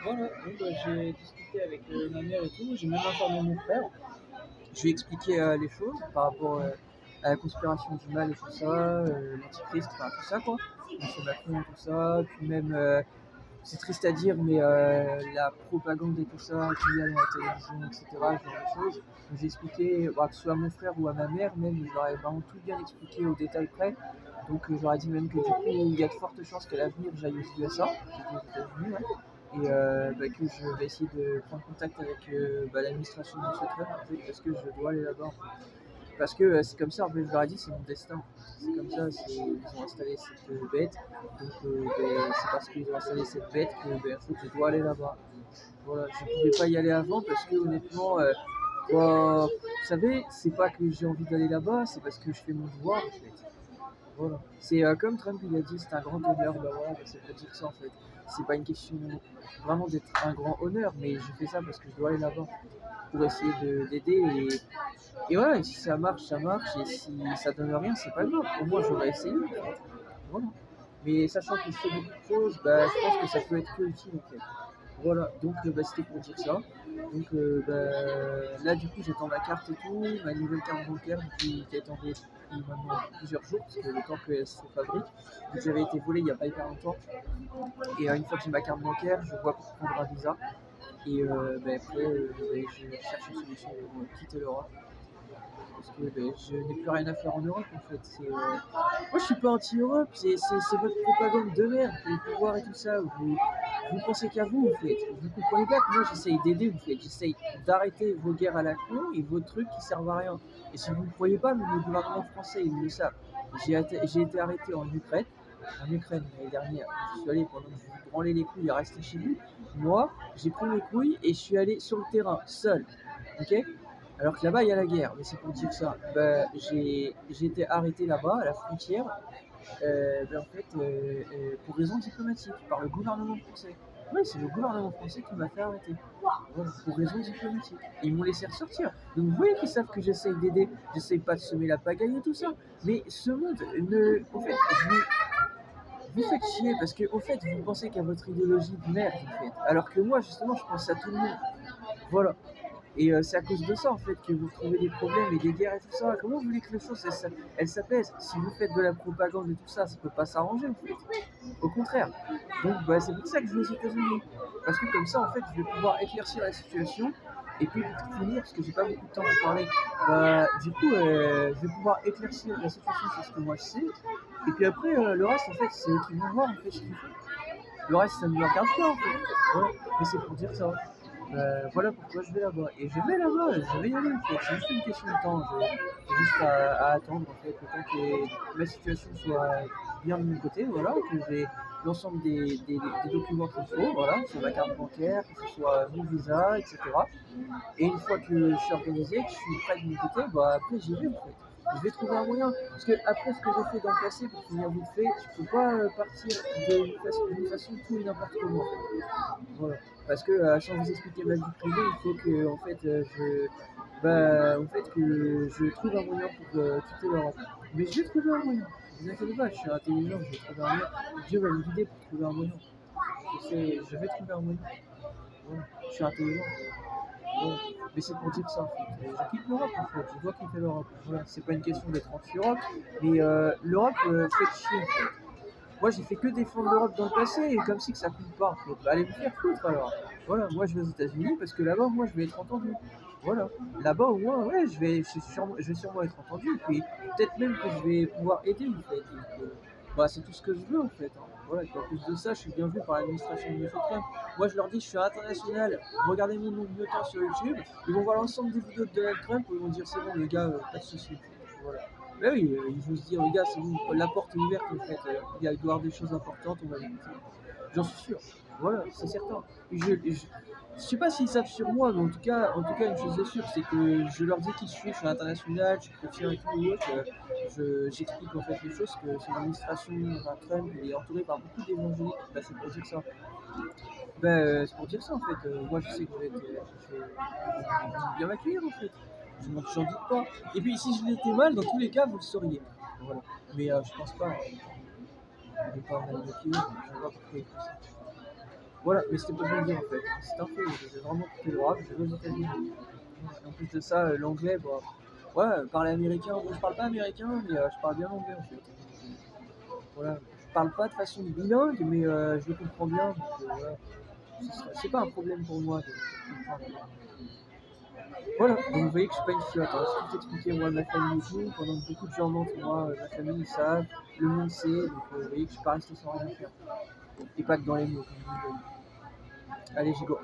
Voilà, donc j'ai discuté avec ma mère et tout, j'ai même informé mon frère. Je lui ai expliqué les choses par rapport à la conspiration du mal et tout ça, l'antichrist, enfin tout ça quoi, M. Macron, tout ça, puis même, c'est triste à dire, mais la propagande et tout ça, qu'il y a dans la télévision, etc., ce genre de choses. Donc j'ai expliqué, bah, que ce soit à mon frère ou à ma mère, même, je leur ai vraiment tout bien expliqué au détail près. Donc je leur ai dit même que du coup, il y a de fortes chances qu'à l'avenir, j'aille aux USA, j'étais aux États-Unis, ouais. Et bah, que je vais essayer de prendre contact avec bah, l'administration de M. Trump, en fait, parce que je dois aller là-bas. En fait. Parce que c'est comme ça, en fait, je leur ai dit, c'est mon destin. C'est comme ça, ils ont installé cette bête. Donc c'est parce qu'ils ont installé cette bête que en fait, je dois aller là-bas. Voilà, je ne pouvais pas y aller avant parce que honnêtement, bah, vous savez, c'est pas que j'ai envie d'aller là-bas, c'est parce que je fais mon devoir en fait. Voilà. C'est comme Trump il a dit, c'est un grand honneur, bah voilà, c'est pour dire ça en fait. C'est pas une question vraiment d'être un grand honneur, mais je fais ça parce que je dois aller là-bas pour essayer d'aider et voilà, et si ça marche, et si ça donne rien, c'est pas grave, au moins j'aurais essayé en fait. Voilà. Mais sachant que je fais beaucoup de choses, bah, je pense que ça peut être que utile en fait. Voilà, donc bah, c'était pour dire ça. Donc bah, là du coup j'attends ma carte et tout, ma nouvelle carte bancaire qui a été envoyée depuis maintenant plusieurs jours, parce que le temps qu'elle se fabrique. Donc j'avais été volé il n'y a pas hyper longtemps. Et une fois que j'ai ma carte bancaire, je vois pour prendre un visa. Et bah, après je cherche une solution pour quitter l'Europe. Parce que je n'ai plus rien à faire en Europe en fait. Moi je suis pas anti-Europe, c'est votre propagande de merde, le pouvoir et tout ça. Vous pensez qu'à vous en fait. Vous comprenez pas que moi j'essaye d'aider en fait. J'essaye d'arrêter vos guerres à la con et vos trucs qui servent à rien. Et si vous ne croyez pas, même le gouvernement français ils le savent. J'ai été arrêté en Ukraine l'année dernière. Je suis allé pendant que je vous branlais les couilles à rester chez vous. Moi, j'ai pris mes couilles et je suis allé sur le terrain, seul. Ok. Alors que là-bas, il y a la guerre, mais c'est pour dire ça. Bah, j'ai été arrêté là-bas, à la frontière, en fait, pour raisons diplomatiques, par le gouvernement français. Oui, c'est le gouvernement français qui m'a fait arrêter. Voilà, pour raisons diplomatiques. Et ils m'ont laissé ressortir. Donc vous voyez qu'ils savent que j'essaye d'aider, j'essaye pas de semer la pagaille et tout ça. Mais ce monde, en fait, vous faites chier parce que, au fait, vous pensez qu'à votre idéologie de merde, en fait. Alors que moi, justement, je pense à tout le monde. Voilà. Et c'est à cause de ça en fait que vous trouvez des problèmes et des guerres et tout ça. Comment vous voulez que les choses elles s'apaisent? Si vous faites de la propagande et tout ça, ça peut pas s'arranger en fait. Au contraire. Donc bah, c'est pour ça que je vais aux États-Unis. Parce que comme ça en fait je vais pouvoir éclaircir la situation. Et puis pour finir, parce que j'ai pas beaucoup de temps pour parler, du coup je vais pouvoir éclaircir la situation sur ce que moi je sais. Et puis après le reste en fait c'est eux qui vont voir en fait ce qu'ils font. Le reste ça ne me regarde pas en fait. Ouais. Mais c'est pour dire ça. Voilà pourquoi je vais là-bas. Et je vais là-bas, je vais y aller en fait. C'est juste une question de temps. J'ai juste à attendre en fait, le temps que ma situation soit bien de mon côté, voilà, que j'ai l'ensemble des documents qu'il faut, voilà, sur ma carte bancaire, que ce soit mon visa, etc. Et une fois que je suis organisé, que je suis prêt de mon côté, bah après j'y vais en fait. Je vais trouver un moyen. Parce que après ce que j'ai fait dans le passé, pour finir vite fait, je peux pas partir d'une façon tout et n'importe comment. Voilà. Parce que sans vous expliquer ma vie privée, il faut que en fait que je trouve un moyen pour quitter l'Europe. Mais je vais trouver un moyen. Ne vous inquiétez pas, je suis intelligent, je vais trouver un moyen. Dieu va me guider pour trouver un moyen. Je vais trouver un moyen. Voilà. Je suis intelligent. Voilà. Mais c'est pour dire ça en fait. Je quitte l'Europe en fait, je dois quitter l'Europe. Voilà. C'est pas une question d'être anti-Europe, mais l'Europe fait chier en fait. Moi j'ai fait que défendre l'Europe dans le passé et comme si que ça compte pas en fait. Bah, allez vous faire foutre alors. Voilà, moi je vais aux États-Unis parce que là-bas moi je vais être entendu. Voilà. Là-bas au moins ouais je vais sûrement être entendu et puis peut-être même que je vais pouvoir aider en fait. Donc, bah, c'est tout ce que je veux en fait. Hein. Voilà, et en plus de ça, je suis bien vu par l'administration de M. Trump. Moi je leur dis je suis international, regardez mon nombre de temps sur YouTube, ils vont voir l'ensemble des vidéos de Donald Trump et ils vont dire c'est bon les gars, pas de soucis. Voilà. Ben oui, ils vont se dire, les gars, c'est bon, la porte est ouverte en fait, il doit y avoir des choses importantes, on va l'écouter. J'en suis sûr, voilà, c'est certain. Je sais pas s'ils savent sur moi, mais en tout cas, une chose est sûre, c'est que je leur dis qui je suis international, je suis chrétien et tout, et autres, j'explique en fait les choses, que son administration, Trump, il est entouré par beaucoup d'évangéliques, ben, c'est pour dire ça. C'est pour dire ça en fait, moi je sais que je vais bien m'accueillir en fait. J'en doute pas. Et puis si je l'étais mal, dans tous les cas, vous le sauriez. Voilà. Mais je pense pas. Il est pas mal accueilli, je vois pourquoi il fait ça. Voilà, mais c'était pas pour le dire en fait. C'est un fait, j'ai vraiment quitté l'Europe, je vais aux États-Unis. En plus de ça, l'anglais, bah, ouais, parler américain, bon, je parle pas américain, mais je parle bien anglais en fait. Voilà, je parle pas de façon bilingue, mais je le comprends bien, donc voilà. C'est pas un problème pour moi de comprendre. Voilà, donc vous voyez que je suis pas une fiotte, hein. Je peux t'expliquer moi ma famille et tout, pendant que beaucoup de gens mentent, moi, ma famille ils savent, le monde sait, donc vous voyez que je suis pas resté sans rien faire. Et pas que dans les mots, comme vous le voyez. Allez, j'y go.